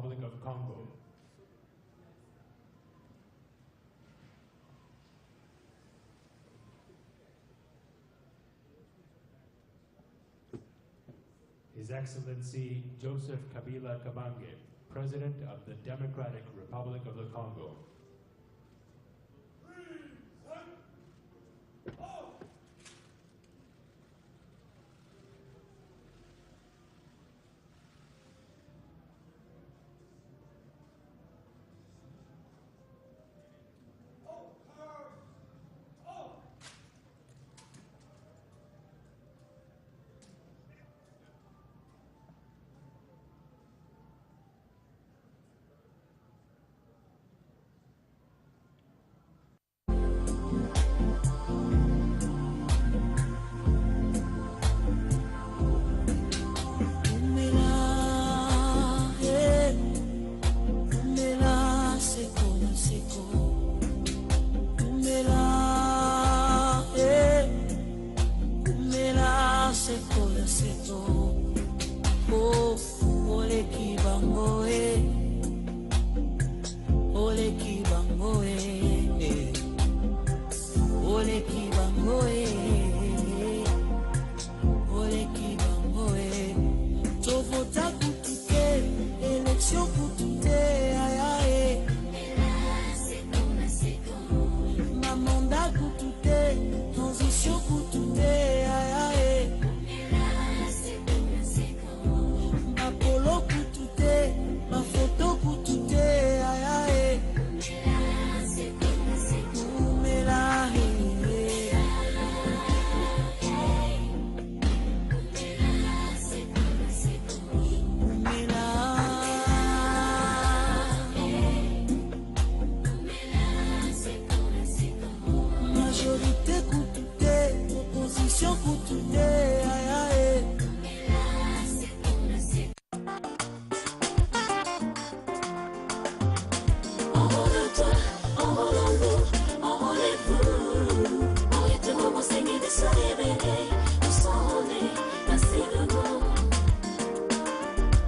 Republic of Congo. His Excellency Joseph Kabila Kabange, President of the Democratic Republic of the Congo.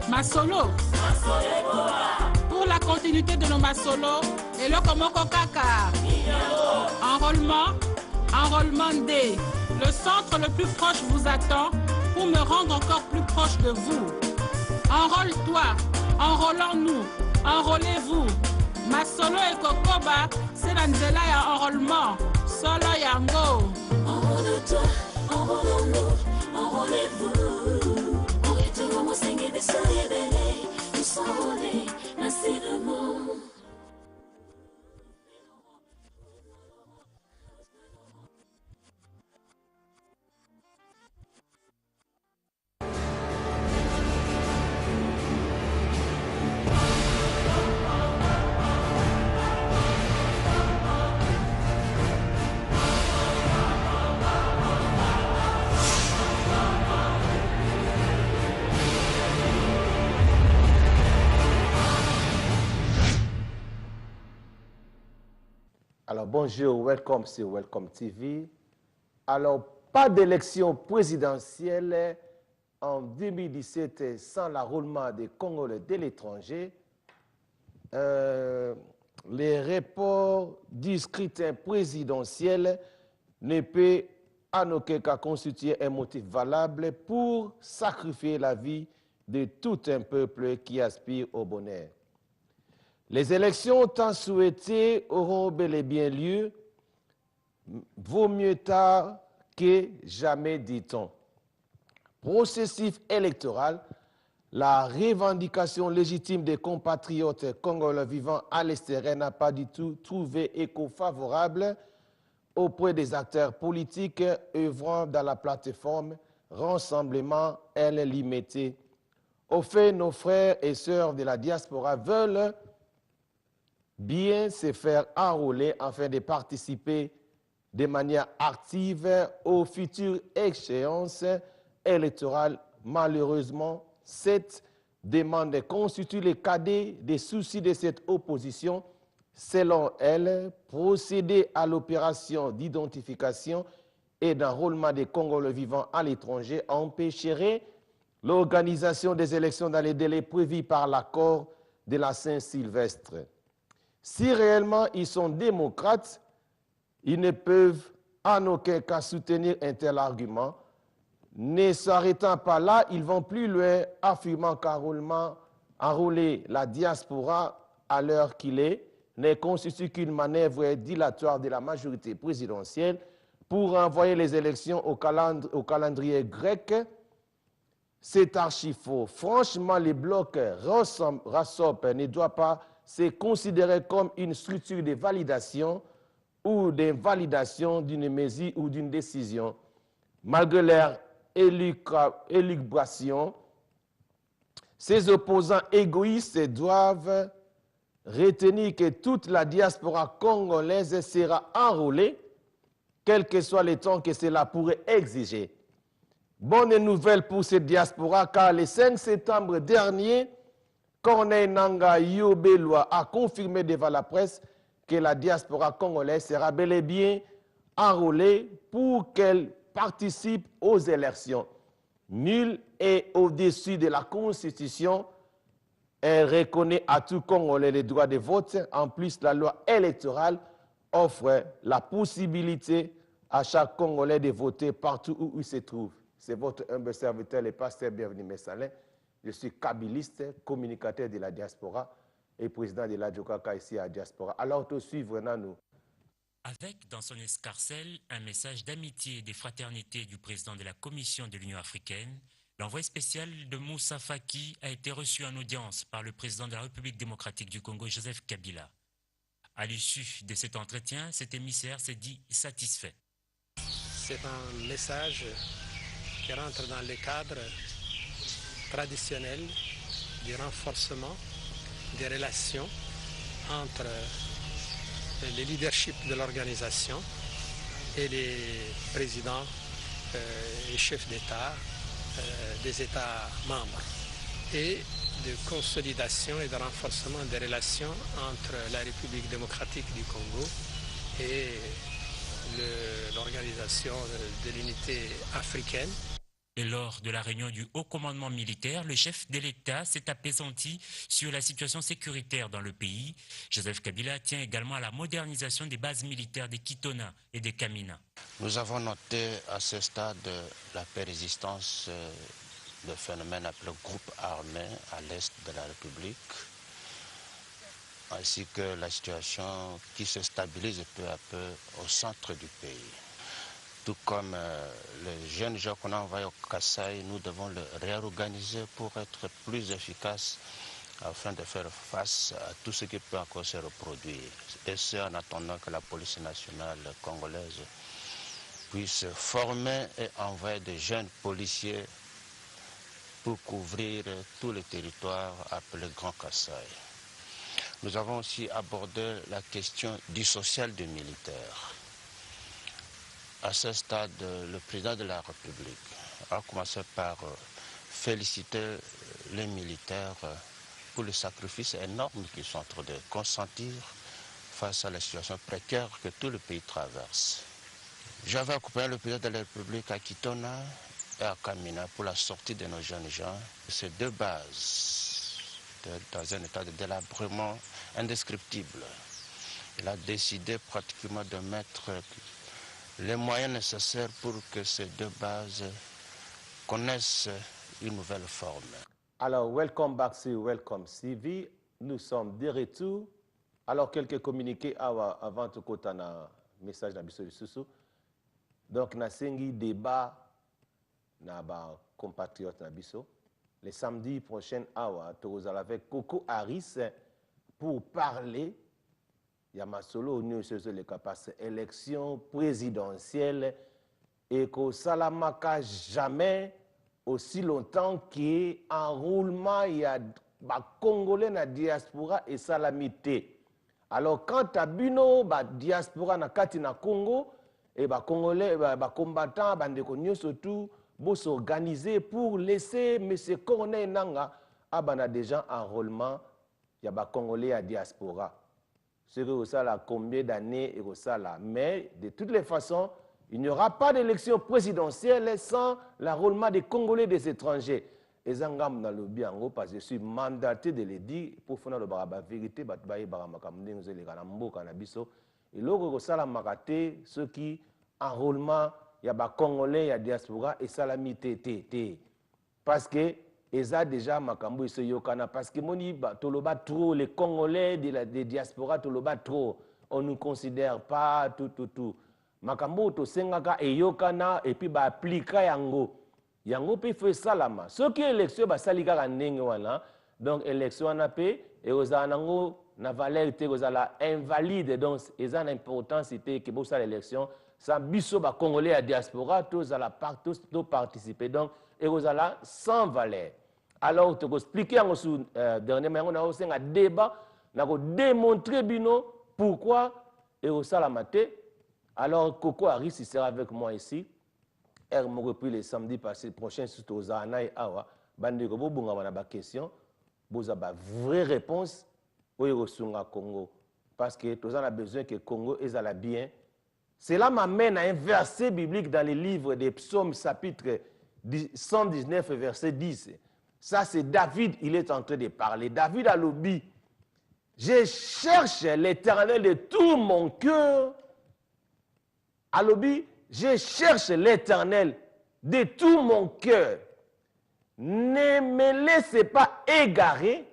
Masolo. Pour la continuité de nos Masolo et le Komoko Kaka. Enrôlement D. Le centre le plus proche vous attend pour me rendre encore plus proche de vous. Enrôle-toi, enrôlons-nous, enrôlez-vous. Masolo et Kokoba, c'est la nzela ya enrôlement. Solo yango. Enrôle-toi, enrôlons-nous, enrôlez-vous. Arrêtez-moi, Seigneur, de se révéler. Nous s'enrôler, massivement. Alors bonjour, welcome sur Welcome TV. Alors, pas d'élection présidentielle en 2017 sans l'enrôlement des Congolais de l'étranger. Les reports du scrutin présidentiel ne peuvent en aucun cas constituer un motif valable pour sacrifier la vie de tout un peuple qui aspire au bonheur. Les élections tant souhaitées auront bel et bien lieu. Vaut mieux tard que jamais, dit-on. Processus électoral, la revendication légitime des compatriotes congolais vivant à l'extérieur n'a pas du tout trouvé écho favorable auprès des acteurs politiques œuvrant dans la plateforme Rassemblement LLIMT. Au fait, nos frères et sœurs de la diaspora veulent bien se faire enrôler afin de participer de manière active aux futures échéances électorales. Malheureusement, cette demande constitue le cadet des soucis de cette opposition. Selon elle, procéder à l'opération d'identification et d'enrôlement des Congolais vivant à l'étranger empêcherait l'organisation des élections dans les délais prévus par l'accord de la Saint-Sylvestre. Si réellement ils sont démocrates, ils ne peuvent en aucun cas soutenir un tel argument. Ne s'arrêtant pas là, ils vont plus loin, affirmant qu'enrôler la diaspora à l'heure qu'il est ne constitue qu'une manœuvre dilatoire de la majorité présidentielle pour renvoyer les élections au calendrier grec. C'est archi faux. Franchement, les blocs RASOP ne doivent pas se considérer comme une structure de validation ou d'invalidation d'une mesure ou d'une décision. Malgré leur élucubration, ces opposants égoïstes doivent retenir que toute la diaspora congolaise sera enrôlée, quel que soit le temps que cela pourrait exiger. Bonne nouvelle pour cette diaspora, car le 5 septembre dernier, Corneille Nangaa Yobelwa a confirmé devant la presse que la diaspora congolaise sera bel et bien enrôlée pour qu'elle participe aux élections. Nul est au-dessus de la Constitution. Elle reconnaît à tout Congolais les droits de vote. En plus, la loi électorale offre la possibilité à chaque Congolais de voter partout où il se trouve. C'est votre humble serviteur, le pasteur Bienvenu Messalin. Je suis kabiliste, communicateur de la diaspora et président de la Djokaka ici à la diaspora. Alors, te suivre, nous. Avec dans son escarcelle un message d'amitié et de fraternité du président de la Commission de l'Union africaine, l'envoyé spécial de Moussa Faki a été reçu en audience par le président de la République démocratique du Congo, Joseph Kabila. À l'issue de cet entretien, cet émissaire s'est dit satisfait. C'est un message qui rentre dans le cadre traditionnel du renforcement des relations entre le leadership de l'organisation et les présidents et chefs d'État des États membres, et de consolidation et de renforcement des relations entre la République démocratique du Congo et l'Organisation de l'Unité africaine. Et lors de la réunion du haut commandement militaire, le chef de l'État s'est appesanti sur la situation sécuritaire dans le pays. Joseph Kabila tient également à la modernisation des bases militaires de Kitona et de Kamina. Nous avons noté à ce stade la persistance de phénomènes appelés groupes armés à l'est de la République, ainsi que la situation qui se stabilise peu à peu au centre du pays. Tout comme les jeunes gens qu'on a envoyés au Kasaï, nous devons le réorganiser pour être plus efficaces afin de faire face à tout ce qui peut encore se reproduire. Et ce, en attendant que la police nationale congolaise puisse former et envoyer des jeunes policiers pour couvrir tout le territoire appelé Grand Kasaï. Nous avons aussi abordé la question du social des militaires. À ce stade, le président de la République a commencé par féliciter les militaires pour le sacrifice énorme qu'ils sont en train de consentir face à la situation précaire que tout le pays traverse. J'avais accompagné le président de la République à Kitona et à Kamina pour la sortie de nos jeunes gens. Ces deux bases, dans un état de délabrement indescriptible. Il a décidé pratiquement de mettre les moyens nécessaires pour que ces deux bases connaissent une nouvelle forme. Alors, welcome back sur Welcome CV. Nous sommes de retour. Alors, quelques communiqués avant de côté un message dans le sous. Donc, nous avons un débat dans les compatriotes. Le samedi prochain, nous allons avec Coco Harris pour parler. Yamasolo, nous sommes les capables élection présidentielle et que Salamaka jamais aussi longtemps qu'il y a un enroulement, il y a des Congolais dans la diaspora et salamité. Alors, quand tu as la diaspora dans le Congo, et les Congolais, les combattants, les surtout, vont s'organiser pour laisser M. Corneille Nangaa à des gens en enrôlement, il y a des Congolais à la diaspora. C'est que ça a combien d'années et ça là. Mais de toutes les façons, il n'y aura pas d'élection présidentielle sans l'enrôlement des Congolais des étrangers. ezangam na lobi yango parce que je suis mandaté de le dire pour faire la vérité bato bayebaka makambo ndenge ezoeleka na mboka na biso eloko ekosalamaka te soki enrôlement ya bacongolais ya diaspora esalami te parce que eza déjà makambo esoyokana parce que moni toloba trop les congolais de diaspora toloba trop on ne considère pas tout makambo tosengaka eyokana et puis baaplika yango pe fait salama soki élection basali kaka ndenge wana donc élection wana pe ekozala nango na valeur te ekozala invalide donc eza na importance te ke bosala élection sans biso bacongolais ya diaspora tozala to participer donc ekozala sans valeur alors tokoexplike yango sur dernièrement yango nakosenga débat nakodémontrer bino pourquoi ekosalama te alors Coco Harris il sera avec moi ici elle m'a repris le samedi passé prochain surtout aux Anaï Awa bandeko bobunga wana ba question boza ba vraie réponse au Sunga Congo parce que tous on a besoin que Congo ezala bien. Cela m'amène à un verset biblique dans le livre des Psaumes chapitre 119 verset 10. Ça c'est David, il est en train de parler. David a l'obi. Je cherche l'Éternel de tout mon cœur. À l'obi, je cherche l'Éternel de tout mon cœur. Ne me laissez pas égarer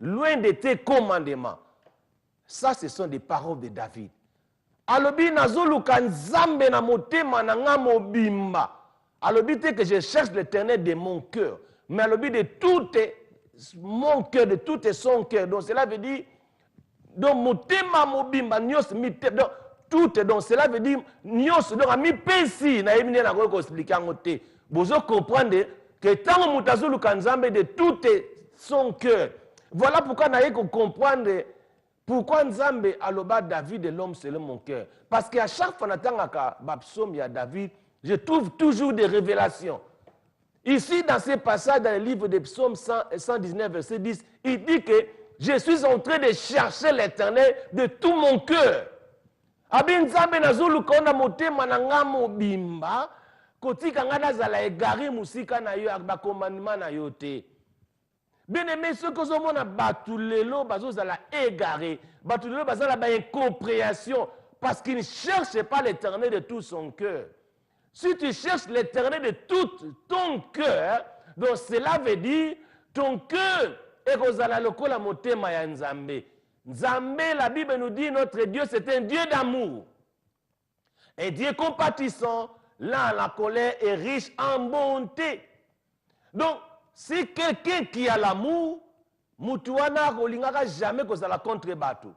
loin de tes commandements. Ça, ce sont des paroles de David. Alobi nazoluka nzambe na motema na nga mobimba. Alobi te que je cherche l'Éternel de mon cœur. Mais alobi de tout mon cœur, de tout son cœur. Donc cela veut dire, donc motema mobimba, nyos mite, donc tout, donc cela veut dire, nyos, donc a mi pesi, na yemine na ko expliquer en côté. Vous comprendre que tant mutazoluka nzambe de tout son cœur. Voilà pourquoi na yeko comprendre pourquoi Nzambe aloba David et l'homme selon mon cœur. Parce qu'à chaque fois natangaka bapsaume ya David, je trouve toujours des révélations. Ici, dans ces passages, dans le livre des psaumes 119, verset 10, il dit que je suis en train de chercher l'Éternel de tout mon cœur. Abi Nzambe nazulu kona motema na nga mobimba, kotika nga nazala egari musika na yo ak ba commandement na yo te. Bien aimé, ceux que sont mon batulelo, bazozala égaré, batulelo bazala ba incompréhension, parce qu'il ne cherche pas l'Éternel de tout son cœur. Si tu cherches l'Éternel de tout ton cœur, donc cela veut dire ton cœur est kozala lokola motema ya Nzambe. Nzambe, la Bible nous dit, notre Dieu, c'est un Dieu d'amour. Un Dieu compatissant, lent à la colère et riche en bonté. Donc, si quelqu'un qui a l'amour, mutuana akolingaka jamais kozala contre bato.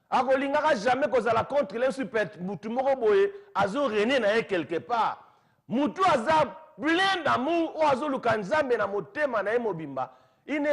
Akolingaka jamais kozala contre les super mutu moko boye azo rené na quelque part. Mutu aza plein d'amour ou azo luka Nzambe na motema na mobimba. Il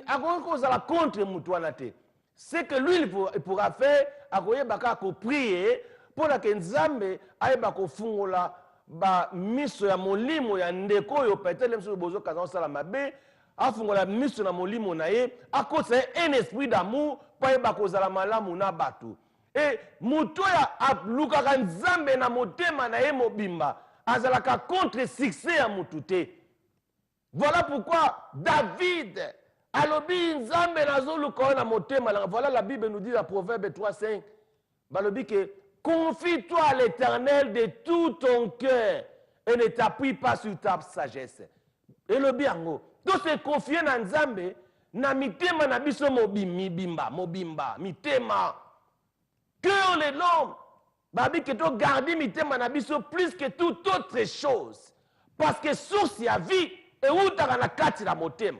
akoki kozala contre mutuana te. C'est que lui il pourra faire akoyebaka ko prier pour que Nzambe ayeba ko fungola ba miso ya molimo ya ndeko yo peut-être même si bozo kaza sala mabe afungola miso na molimo na ye akosa un esprit d'amour pa yeba kozala malamu na bato et muto ya aluka Nzambe na motema na ye mobimba azalaka contre succès ya mutu te. Voilà pourquoi David alobi Nzambe nazoluka na motema. Voilà la Bible nous dit dans Proverbe 3:5 balobi que confie-toi à l'Éternel de tout ton cœur et ne t'appuie pas sur ta sagesse. Et le biango, tout se confier dans Nzambe, na mitema na biso mobimba, mitema. Que l'homme, babi que tu gardes mitema na biso plus que toute autre chose. Parce que source ya vie et où t'as la carte la motema.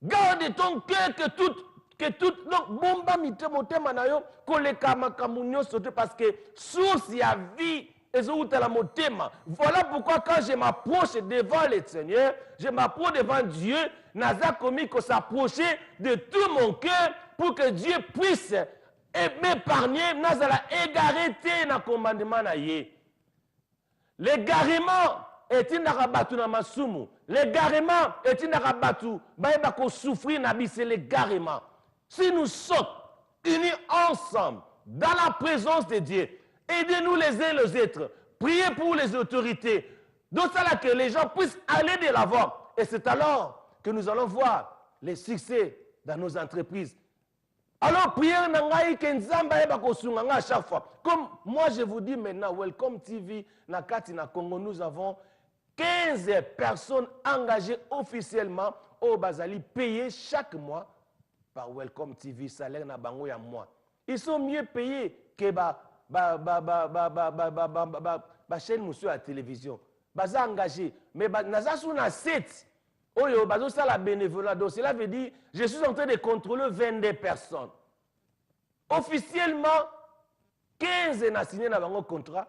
Garde ton cœur que tout donc bomba motema na yo koleka makamunyo sote parce que source ya vie ezouta la motema. Voilà pourquoi quand je m'approche devant le Seigneur, je m'approche devant Dieu, naza komi ko s'approcher de tout mon cœur pour que Dieu puisse m'épargner, nazala égaré te na commandement na ye. L'égarement est une arabatu na masumu. L'égarement est une arabatu ba ko souffrir na bi c'est l'égarement. Si nous sommes unis ensemble dans la présence de Dieu, aidez-nous les uns les autres, priez pour les autorités, de cela que les gens puissent aller de l'avant. Et c'est alors que nous allons voir les succès dans nos entreprises. Alors, prière Nangaï Kenzamba à chaque fois. Comme moi, je vous dis maintenant, Welcome TV, Nakati na Congo, nous avons 15 personnes engagées officiellement au Bazali, payées chaque mois par Welcome TV, salaire na bango ya mois. Ils sont mieux payés que chaîne monsieur à la télévision. Baza engagé, mais naza sous na 7. Oyo bazo ça la bénévolat. Donc cela veut dire je suis en train de contrôler 22 personnes. Officiellement 15 n'a signé dans un contrat.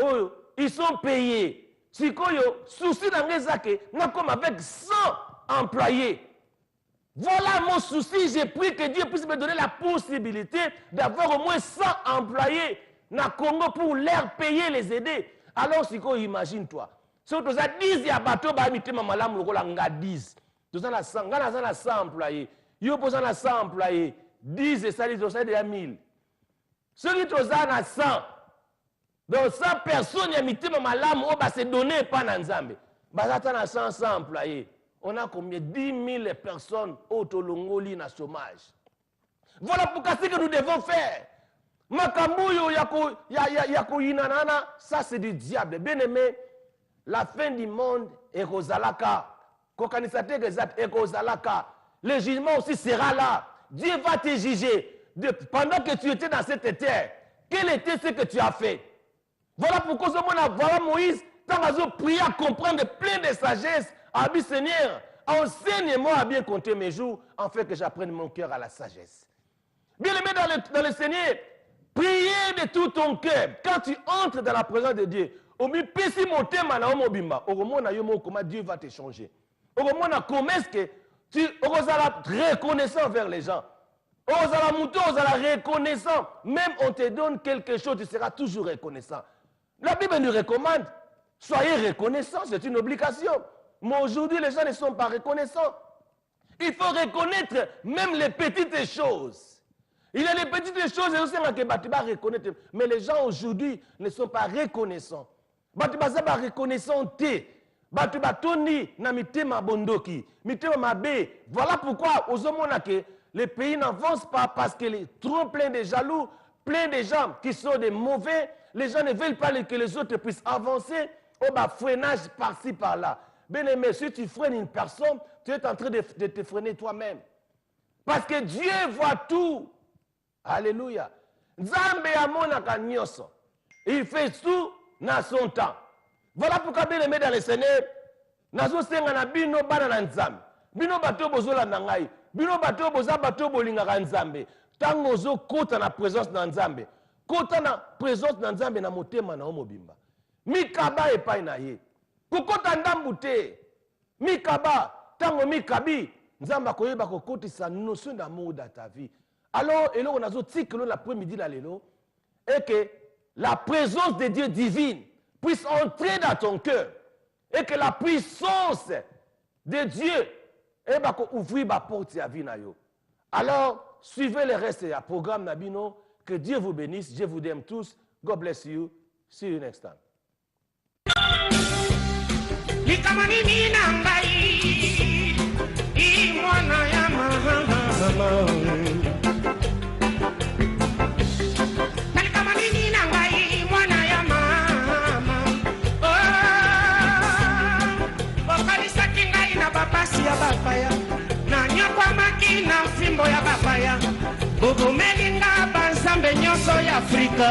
Oyo ils sont payés. Si koyo souci dans les actes, n'a comme avec 100 employés. Voilà mon souci, j'ai pris que Dieu puisse me donner la possibilité d'avoir au moins 100 employés na Congo pour leur payer, les aider. Alors, si tu imagine-toi, si tu as 10 bateaux, tu as 10. Tu as 100 employés. Tu as 100 employés. 10 et ça, tu as 1000. Ceux qui ont 100, donc 100 personnes, tu as se donner pas dans Nzambe. Tu as 100 employés. On a combien? 10 000 personnes au Tolongoli na chômage. Voilà pourquoi c'est que nous devons faire. Makambuyo yako inanana, ça c'est du diable. Bien aimé, la fin du monde est Rosalaka. Kokanisate Gezat est Rosalaka. Le jugement aussi sera là. Dieu va te juger. Pendant que tu étais dans cette terre, quel était ce que tu as fait? Voilà pourquoi voilà Moïse, tant qu'il a prié à comprendre plein de sagesse. Ah bien Seigneur, enseigne-moi à bien compter mes jours, afin que j'apprenne mon cœur à la sagesse. Bien aimé dans le Seigneur, priez de tout ton cœur. Quand tu entres dans la présence de Dieu, Dieu va te changer. Comment est-ce que tu seras reconnaissant vers les gens? Tu seras reconnaissant. Même on te donne quelque chose, tu seras toujours reconnaissant. La Bible nous recommande, soyez reconnaissants, c'est une obligation. Mais aujourd'hui, les gens ne sont pas reconnaissants. Il faut reconnaître même les petites choses. Il y a les petites choses et aussi que reconnaître. Mais les gens aujourd'hui ne sont pas reconnaissants. Pas reconnaissants. Voilà pourquoi les pays n'avancent pas parce qu'il est trop plein de jaloux, plein de gens qui sont des mauvais. Les gens ne veulent pas que les autres puissent avancer. Freinage par-ci, par-là. Bien aimé, si tu freines une personne, tu es en train de te freiner toi-même. Parce que Dieu voit tout. Alléluia. Nzambe amonaka nyoso. Il fait tout dans son temps. Voilà pourquoi bien aimé dans le Seigneur, nazo senga na bino bana na Nzambe. Bino bato bozola na ngai. Bino bato boza bato bolingaka Nzambe. Tango zo kota na présence na Nzambe. Kota na présence na Nzambe na motema na mobimba. Mikaba epai na ye. Kokota ndambu te. Mikaba, tango mikabi, Nzamba koyeba kokotisa notion d'amour dans ta vie. Alors, et là, on a dit que l'après-midi, et que la présence de Dieu divine puisse entrer dans ton cœur. Et que la puissance de Dieu ouvre la porte à vie. Alors, suivez le reste du programme Nabino. Que Dieu vous bénisse. Je vous aime tous. God bless you. See you next time. Likamani nangai imwana ya mama Likamani nangai imwana ya mama Bokalisa kingai na babasi ya bapaya na nyokwa makina fimbo ya bapaya Bogomelinga banzambe nyoso ya Afrika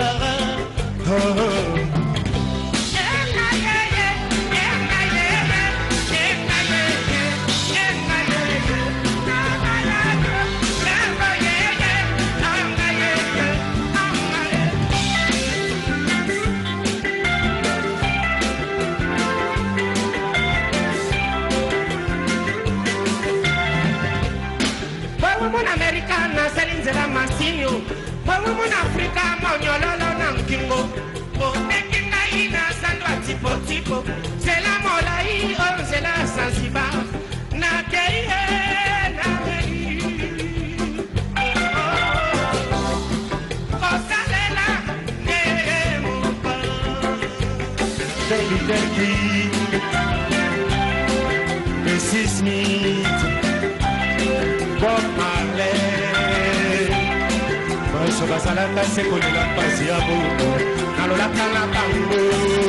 Americana selinzela masinyo Pawe mon Afrika monyololo na mkingo Botekinga ina sandwa tipo tipo Zela molai on zela Zanzibar Na keihe na mei Kosalela nere mupa Baby, baby This is me basusu bazalaka se kolela mpasi ya boyoko nalolaka na bango.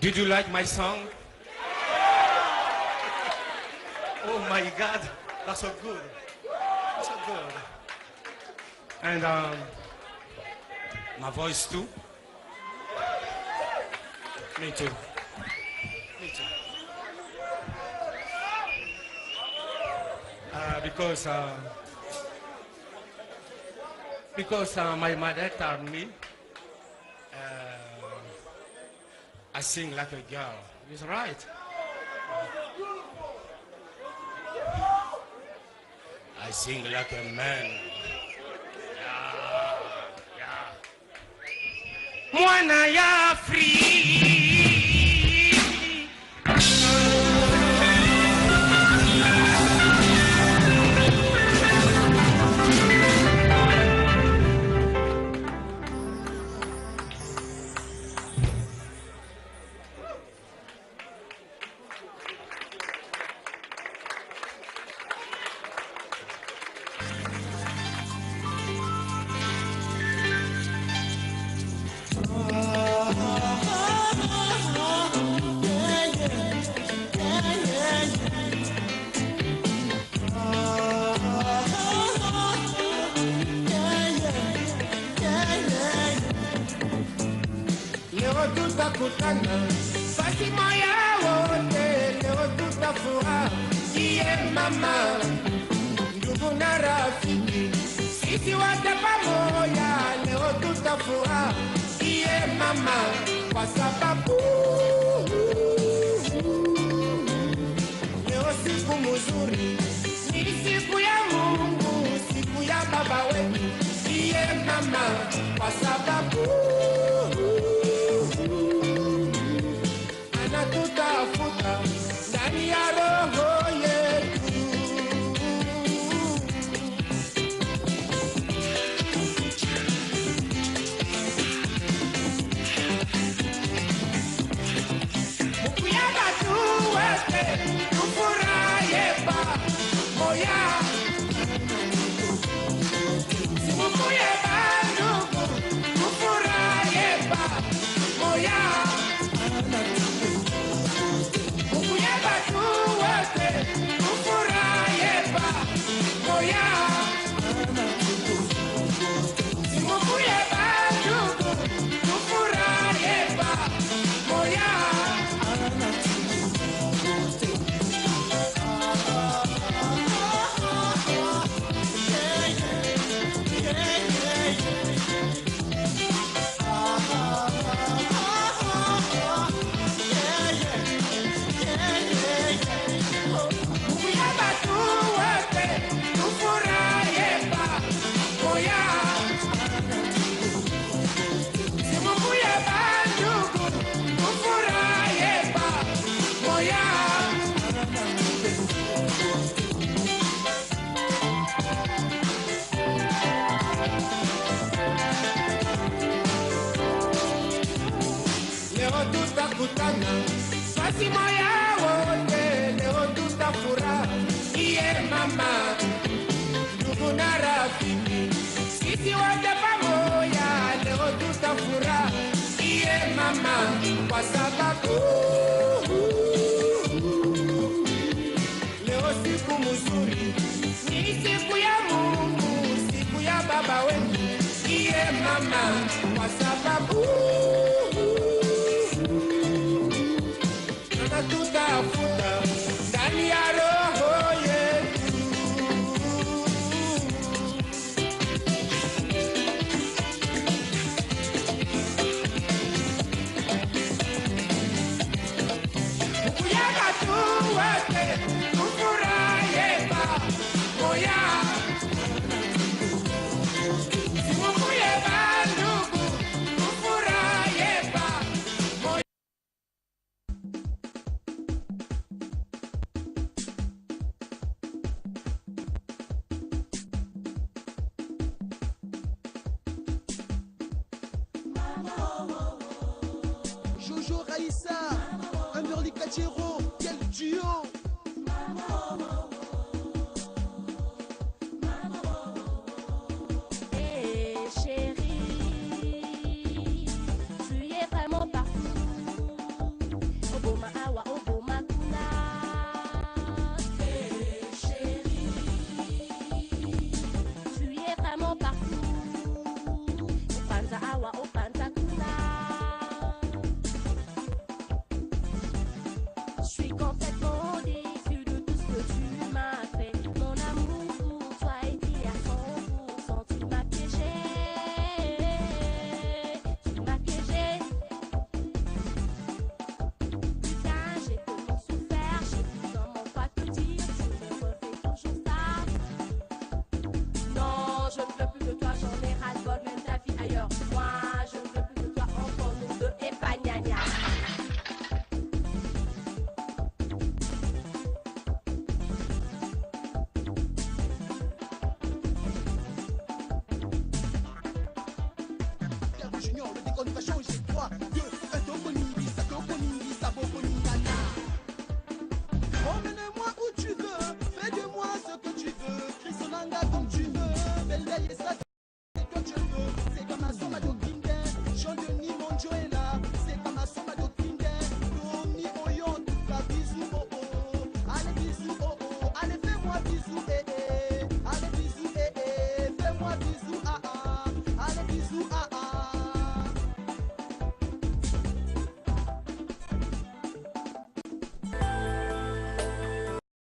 Did you like my song? Oh my God, that's so good. That's so good. And my voice too. Me too. Me too. Because my mother told me I sing like a girl. He's right. I sing like a man. Yeah. Mwana ya free. tutakutana, basi moya wote leo tutafuraha. Iye mama, ndugu na rafiki, sisi wote pamoja leo tutafuraha. Iye mama, kwa sababu leo siku siku mzuri, ni siku ya Mungu, siku ya baba wetu iye mama, kwa sababu anatutafuta ndani ya roho yetu. Mukuyaba tuwete tufuraye pa moya, simukuyaba ndugu tufuraye pa moya, mukuyaba tuwete tufuraye pa moya, simukuyaba ndugu tufuraye pa moya. Mukuyaba tuwete tufuraye pa moya, simukuyaba ndugu tufuraye pa moya. Leo tutakutana fasi moya wote, leo tutafurahi iye mama, ndugu na rafiki, sisi wote pamoja, leo tutafurahi iye mama, kwa sababu leo siku mzuri, ni siku ya Mungu, siku ya baba wetu iye mama, kwa sababu anatutafuta ndani ya roho yetu. Mukuyaba tuwete tufuraye pa moya, simukuyaba ndugu tufuraye pa moya. Jojo Raïssa, Amberly Kachero, quel duo!